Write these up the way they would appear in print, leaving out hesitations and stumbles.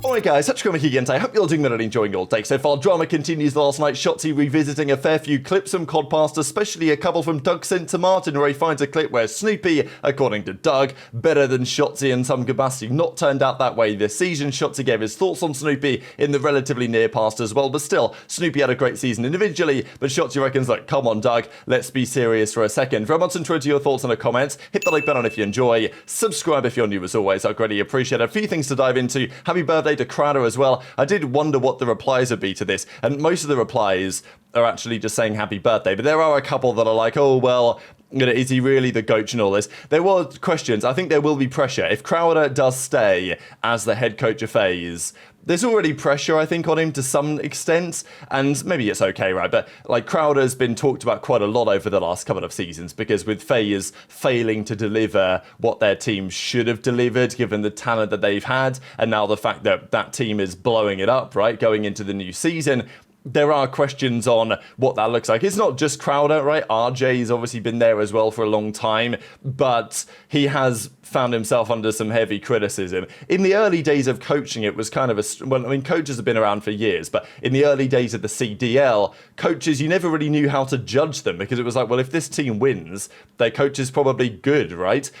Alright guys, Huke again. I hope you're doing well and enjoying your day so far. Drama continues last night. Shotzzy revisiting a fair few clips from CoD past, especially a couple from Doug sent to Martin, where he finds a clip where Snoopy, according to Doug, better than Shotzzy in some capacity. Not turned out that way this season. Shotzzy gave his thoughts on Snoopy in the relatively near past as well, but still, Snoopy had a great season individually, but Shotzzy reckons, like, come on Doug, let's be serious for a second. Very much intro to your thoughts in the comments. Hit the like button if you enjoy. Subscribe if you're new as always. I'd greatly appreciate it. A few things to dive into. Happy birthday to Crowder as well. I did wonder what the replies would be to this, and most of the replies are actually just saying happy birthday, but there are a couple that are like, oh, well, you know, is he really the coach and all this? There were questions. I think there will be pressure. If Crowder does stay as the head coach of FaZe, there's already pressure, I think, on him to some extent, and maybe it's okay, right? But, like, Crowder's been talked about quite a lot over the last couple of seasons, because with FaZe failing to deliver what their team should have delivered, given the talent that they've had, and now the fact that that team is blowing it up, right, going into the new season, there are questions on what that looks like. It's not just Crowder, right? RJ's obviously been there as well for a long time, but he has found himself under some heavy criticism. In the early days of coaching, it was kind of a... Well, I mean, coaches have been around for years, but in the early days of the CDL, coaches, you never really knew how to judge them, because it was like, well, if this team wins, their coach is probably good, right?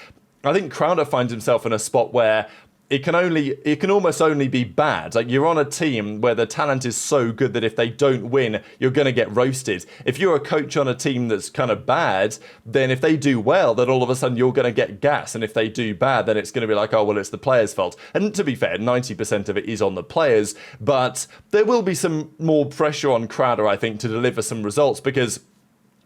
I think Crowder finds himself in a spot where it can almost only be bad. Like, you're on a team where the talent is so good that if they don't win, you're going to get roasted. If you're a coach on a team that's kind of bad, then if they do well, then all of a sudden you're going to get gas. And if they do bad, then it's going to be like, oh, well, it's the players' fault. And to be fair, 90% of it is on the players. But there will be some more pressure on Crowder, I think, to deliver some results, because,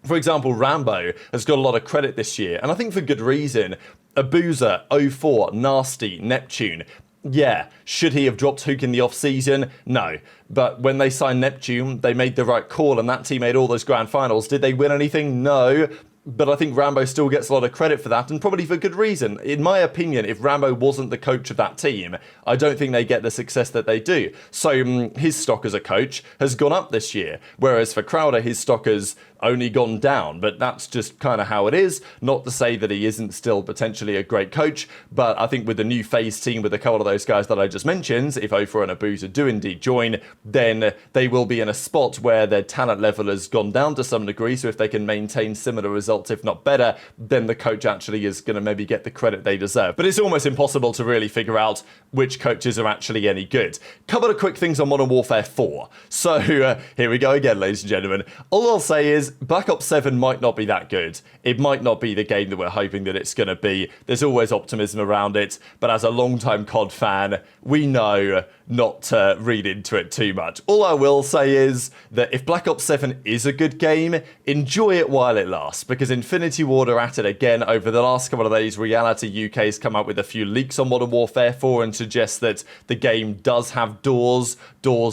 for example, Rambo has got a lot of credit this year, and I think for good reason. Abuzah, 04, Nastie, Neptune. Yeah, should he have dropped Huke in the off-season? No. But when they signed Neptune, they made the right call, and that team made all those grand finals. Did they win anything? No. But I think Rambo still gets a lot of credit for that, and probably for good reason. In my opinion, if Rambo wasn't the coach of that team, I don't think they get the success that they do. So his stock as a coach has gone up this year, whereas for Crowder, his stock has only gone down. But that's just kind of how it is. Not to say that he isn't still potentially a great coach, but I think with the new FaZe team, with a couple of those guys that I just mentioned, if Ofer and Abuzah do indeed join, then they will be in a spot where their talent level has gone down to some degree. So if they can maintain similar results, if not better, then the coach actually is going to maybe get the credit they deserve. But it's almost impossible to really figure out which coaches are actually any good. Couple of quick things on Modern Warfare 4. So here we go again, ladies and gentlemen. All I'll say is Black Ops 7 might not be that good. It might not be the game that we're hoping that it's going to be. There's always optimism around it, but as a long-time CoD fan, we know not to read into it too much. All I will say is that if Black Ops 7 is a good game, enjoy it while it lasts, because Infinity Ward are at it again. Over the last couple of days, Reality UK has come out with a few leaks on Modern Warfare 4 and suggests that the game does have doors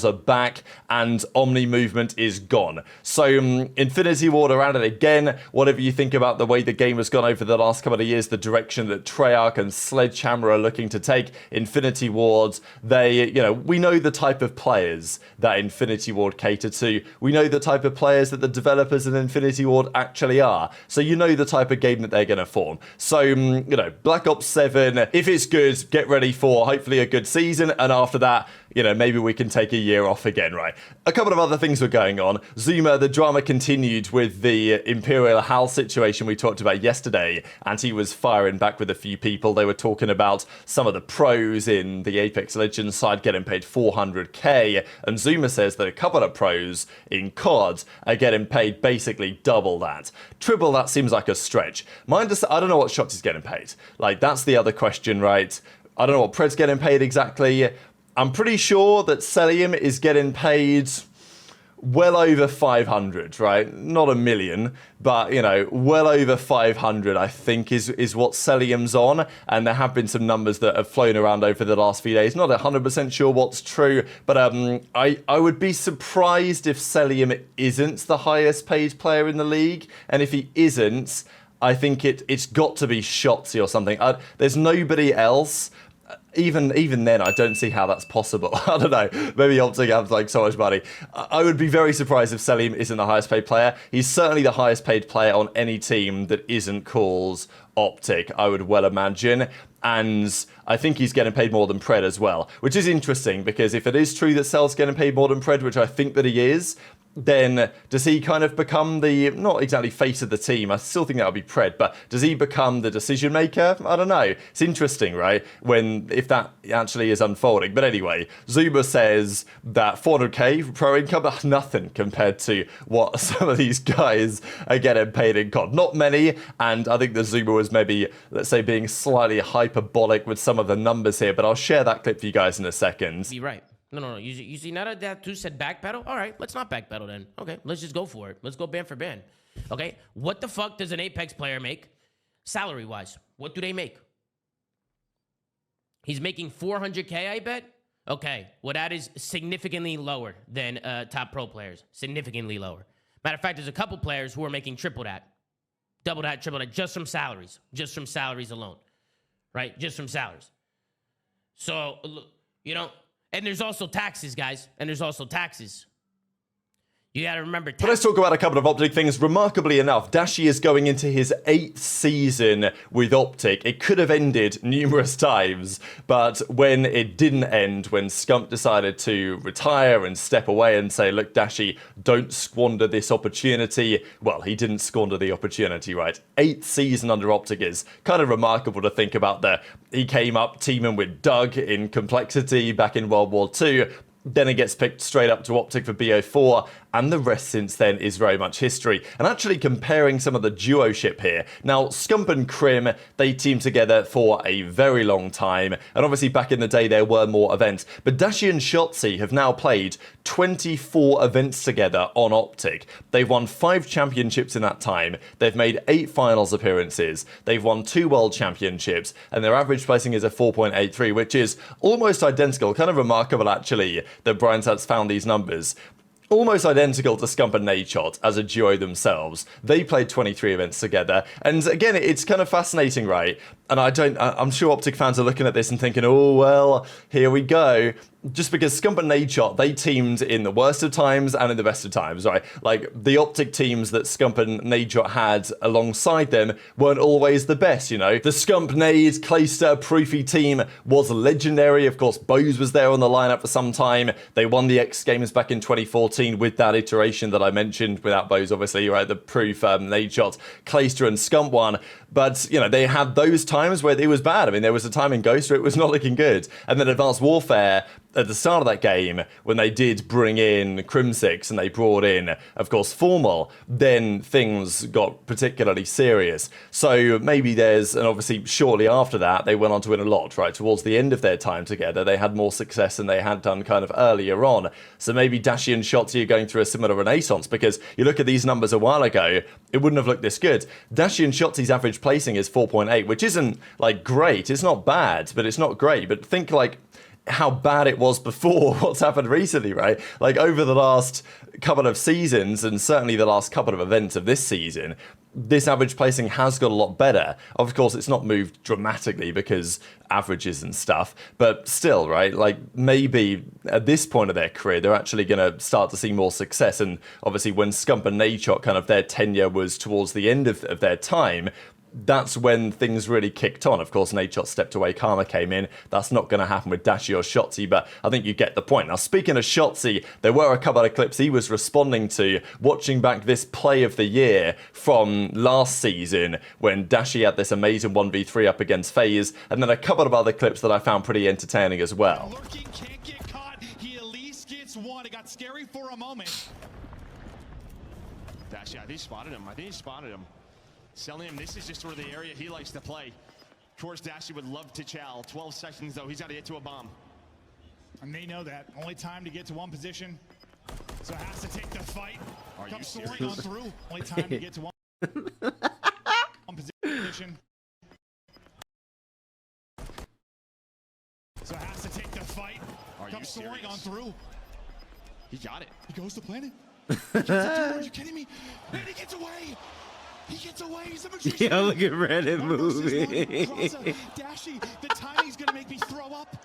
are back, and Omni movement is gone. So Infinity Ward are at it again. Whatever you think about the way the game has gone over the last couple of years, the direction that Treyarch and Sledgehammer are looking to take Infinity Wards, we know the type of players that Infinity Ward cater to. We know the type of players that the developers in Infinity Ward actually are. So you know the type of game that they're going to form. So, Black Ops 7, if it's good, get ready for hopefully a good season. And after that, maybe we can take a year off again, right? A couple of other things were going on. Zuma, the drama continued with the Imperial Hal situation we talked about yesterday, and he was firing back with a few people. They were talking about some of the pros in the Apex Legends side getting paid 400k, and Zuma says that a couple of pros in CoD are getting paid basically double that. Triple that seems like a stretch. I don't know what Shotzzy's getting paid. Like, that's the other question, right? I don't know what Pred's getting paid exactly. I'm pretty sure that Cellium is getting paid well over 500, right? Not a million, but, well over 500, I think, is what Cellium's on. And there have been some numbers that have flown around over the last few days. Not 100% sure what's true, but I would be surprised if Cellium isn't the highest paid player in the league. And if he isn't, I think it's got to be Shotzzy or something. There's nobody else. Even then, I don't see how that's possible. I don't know. Maybe OpTic has like so much money. I would be very surprised if Cellium isn't the highest paid player. He's certainly the highest paid player on any team that isn't called OpTic, I would well imagine. And I think he's getting paid more than Pred as well, which is interesting because if it is true that Cell's getting paid more than Pred, which I think that he is, then does he kind of become the, not exactly face of the team, I still think that would be Pred, but does he become the decision maker? I don't know. It's interesting, right? If that actually is unfolding. But anyway, Zuma says that 400k pro income, nothing compared to what some of these guys are getting paid in CoD. Not many, and I think that Zuma was maybe, let's say, being slightly hyperbolic with some of the numbers here, but I'll share that clip for you guys in a second. Be right. No. You see, now that two said backpedal, all right, let's not backpedal then. Okay, let's just go for it. Let's go band for band. Okay, what the fuck does an Apex player make salary-wise? What do they make? He's making 400k, I bet? Okay, well, that is significantly lower than top pro players. Significantly lower. Matter of fact, there's a couple players who are making triple that. Double that, triple that, just from salaries. Just from salaries alone. Right? Just from salaries. So, you know... And there's also taxes, guys. And there's also taxes. You got to remember... But let's talk about a couple of OpTic things. Remarkably enough, Dashy is going into his 8th season with OpTic. It could have ended numerous times, but when it didn't end, when Scump decided to retire and step away and say, look, Dashy, don't squander this opportunity. Well, he didn't squander the opportunity, right? 8th season under OpTic is kind of remarkable to think about that. He came up teaming with Doug in Complexity back in World War II. Then it gets picked straight up to OpTic for BO4, and the rest since then is very much history. And actually comparing some of the duo-ship here. Now, Scump and Kremp, they teamed together for a very long time, and obviously back in the day there were more events. But Dashy and Shotzzy have now played 24 events together on OpTic. They've won 5 championships in that time, they've made 8 finals appearances, they've won 2 world championships, and their average placing is a 4.83, which is almost identical, kind of remarkable actually, that BryanSats found these numbers. Almost identical to Scump and Nadeshot as a duo themselves. They played 23 events together. And again, it's kind of fascinating, right? And I'm sure OpTic fans are looking at this and thinking, oh, well, here we go. Just because Scump and Nadeshot, they teamed in the worst of times and in the best of times, right? Like, the OpTic teams that Scump and Nadeshot had alongside them weren't always the best, you know? The Scump, Nade, Clayster, Proofy team was legendary. Of course, Bose was there on the lineup for some time. They won the X Games back in 2014 with that iteration that I mentioned, without Bose, obviously, right? The Proof, Nadeshot, Clayster, and Scump one. But, you know, they had those times where it was bad. I mean, there was a time in Ghost where it was not looking good. And then Advanced Warfare, at the start of that game, when they did bring in Crimsix and they brought in, of course, Formal, then things got particularly serious. So maybe and obviously shortly after that, they went on to win a lot, right? Towards the end of their time together, they had more success than they had done kind of earlier on. So maybe Dashy and Shotzzy are going through a similar renaissance, because you look at these numbers a while ago, it wouldn't have looked this good. Dashy and Shotzi's average placing is 4.8, which isn't, like, great. It's not bad, but it's not great. But think, like, how bad it was before what's happened recently, right? Like, over the last couple of seasons, and certainly the last couple of events of this season, this average placing has got a lot better. Of course, it's not moved dramatically because averages and stuff, but still, right? Like, maybe at this point of their career, they're actually going to start to see more success. And obviously, when Scump and Nadeshot, kind of their tenure was towards the end of their time, that's when things really kicked on. Of course, Nadeshot stepped away, Karma came in. That's not going to happen with Dashy or Shotzzy, but I think you get the point. Now, speaking of Shotzzy, there were a couple of clips he was responding to, watching back this play of the year from last season, when Dashy had this amazing 1v3 up against FaZe, and then a couple of other clips that I found pretty entertaining as well. Lurking, can't get caught. He at least gets one. It got scary for a moment. Dashy, I think he spotted him. Cellium, this is just sort of the area he likes to play. Of course, Dashy would love to chow. 12 seconds, though. He's got to get to a bomb. And they know that. Only time to get to one position. So has to take the fight. Are you Comes soaring serious? on through. Only time to get to one position. So has to take the fight. Are you Comes soaring serious? on through. He got it. He goes to planet. He gets up. Are you kidding me? And he gets away. He gets away. He's a magician. Yeah, look at Reddit moving. Drazah, Dashy, the timing's gonna make me throw up.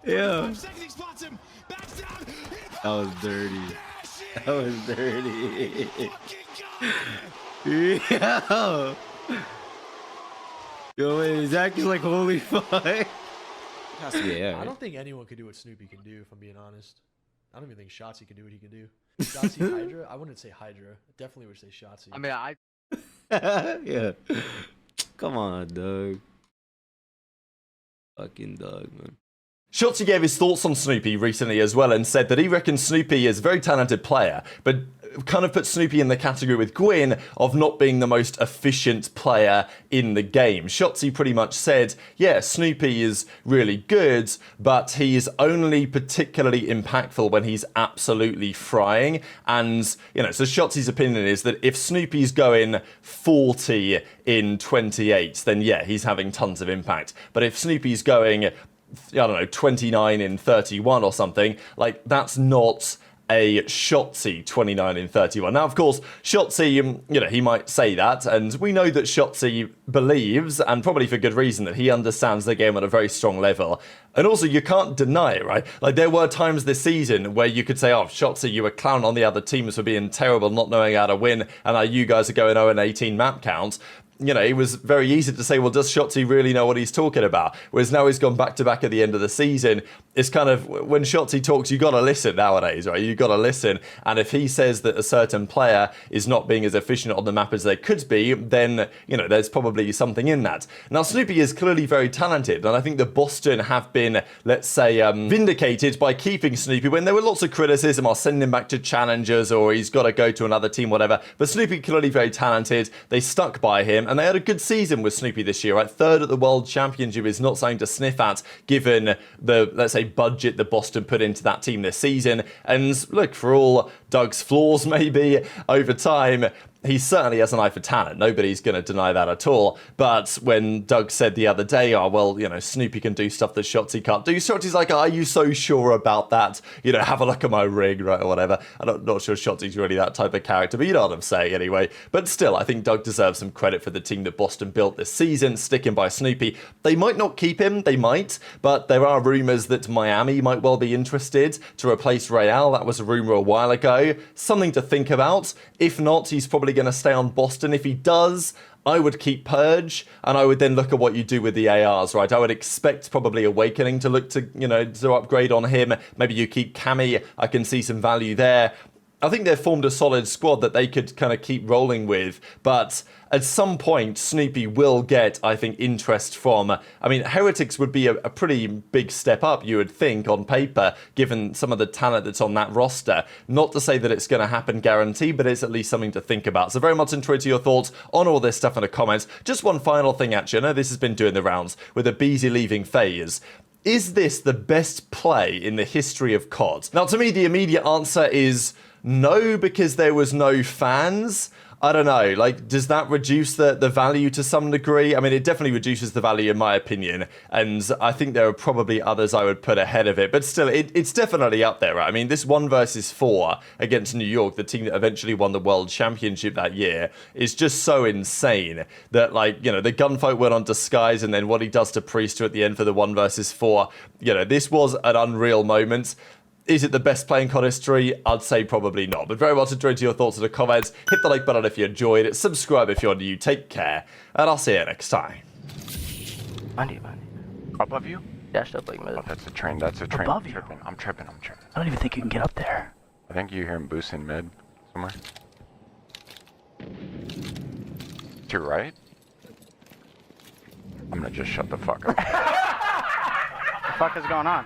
Yeah. 5 seconds, he spots him. Backs down. That was dirty. Dashy. That was dirty. Fucking God. Yeah. Yo, wait, Zach is like, holy fuck. Has to be AI. I don't think anyone could do what Snoopy can do, if I'm being honest. I don't even think Shotzzy can do what he can do. Shotzzy, HyDra? I wouldn't say HyDra. Definitely would say Shotzzy. I mean, Yeah. Come on, Doug. Fucking Doug, man. Shotzzy gave his thoughts on Snoopy recently as well and said that he reckons Snoopy is a very talented player, but kind of put Snoopy in the category with Gwyn of not being the most efficient player in the game. Shotzzy pretty much said, yeah, Snoopy is really good, but he's only particularly impactful when he's absolutely frying. And, you know, so Shotzi's opinion is that if Snoopy's going 40 in 28, then yeah, he's having tons of impact. But if Snoopy's going, I don't know, 29 in 31 or something, like that's not a Shotzzy 29 in 31. Now, of course, Shotzzy, you know, he might say that, and we know that Shotzzy believes, and probably for good reason, that he understands the game at a very strong level. And also, you can't deny it, right? Like, there were times this season where you could say, oh, Shotzzy, you were clowning on the other teams for being terrible, not knowing how to win, and now you guys are going 0-18 map counts. You know, it was very easy to say, well, does Shotzzy really know what he's talking about? Whereas now he's gone back-to-back at the end of the season. It's kind of, when Shotzzy talks, you got to listen nowadays, right? You got to listen. And if he says that a certain player is not being as efficient on the map as they could be, then, you know, there's probably something in that. Now, Snoopy is clearly very talented. And I think that Boston have been, let's say, vindicated by keeping Snoopy when there were lots of criticism or sending him back to challengers or he's got to go to another team, whatever. But Snoopy clearly very talented. They stuck by him. And they had a good season with Snoopy this year, right? Third at the World Championship is not something to sniff at, given the, let's say, budget that Boston put into that team this season. And look, for all Doug's flaws maybe over time, he certainly has an eye for talent. Nobody's going to deny that at all. But when Doug said the other day, oh, well, you know, Snoopy can do stuff that Shotzzy can't do, Shotzi's like, are you so sure about that? You know, have a look at my rig, right, or whatever. I'm not sure Shotzi's really that type of character, but you know what I'm saying anyway. But still, I think Doug deserves some credit for the team that Boston built this season, sticking by Snoopy. They might not keep him, they might, but there are rumours that Miami might well be interested to replace Real. That was a rumour a while ago. Something to think about. If not, he's probably going to stay on Boston. If he does, I would keep Purge, and I would then look at what you do with the ARs, right? I would expect probably Awakening to look to, you know, to upgrade on him. Maybe you keep Cammy. I can see some value there. I think they've formed a solid squad that they could kind of keep rolling with, but at some point, Snoopy will get, I think, interest from, I mean, Heretics would be a pretty big step up, you would think, on paper, given some of the talent that's on that roster. Not to say that it's going to happen guaranteed, but it's at least something to think about. So very much enjoyed your thoughts on all this stuff in the comments. Just one final thing, actually. I know this has been doing the rounds with aBeZy leaving FaZe. Is this the best play in the history of CoD? Now, to me, the immediate answer is no, because there was no fans. I don't know, like, does that reduce the value to some degree? I mean, it definitely reduces the value in my opinion, and I think there are probably others I would put ahead of it, but still, it's definitely up there, right? I mean, this 1 versus 4 against New York, the team that eventually won the World Championship that year, is just so insane that, like, you know, the gunfight went on Disguise, and then what he does to Priester at the end for the 1 versus 4, you know, this was an unreal moment. Is it the best play in CoD history? I'd say probably not. But very much enjoyed your thoughts in the comments. Hit the like button if you enjoyed it. Subscribe if you're new. Take care. And I'll see you next time. Behind you. above you? Dashed up like mid. Oh, that's a train. That's a train. Above you. I'm tripping. I don't even think you can get up there. I think you hear him boosting mid somewhere. To your right? I'm gonna just shut the fuck up. What the fuck is going on?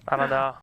I don't know.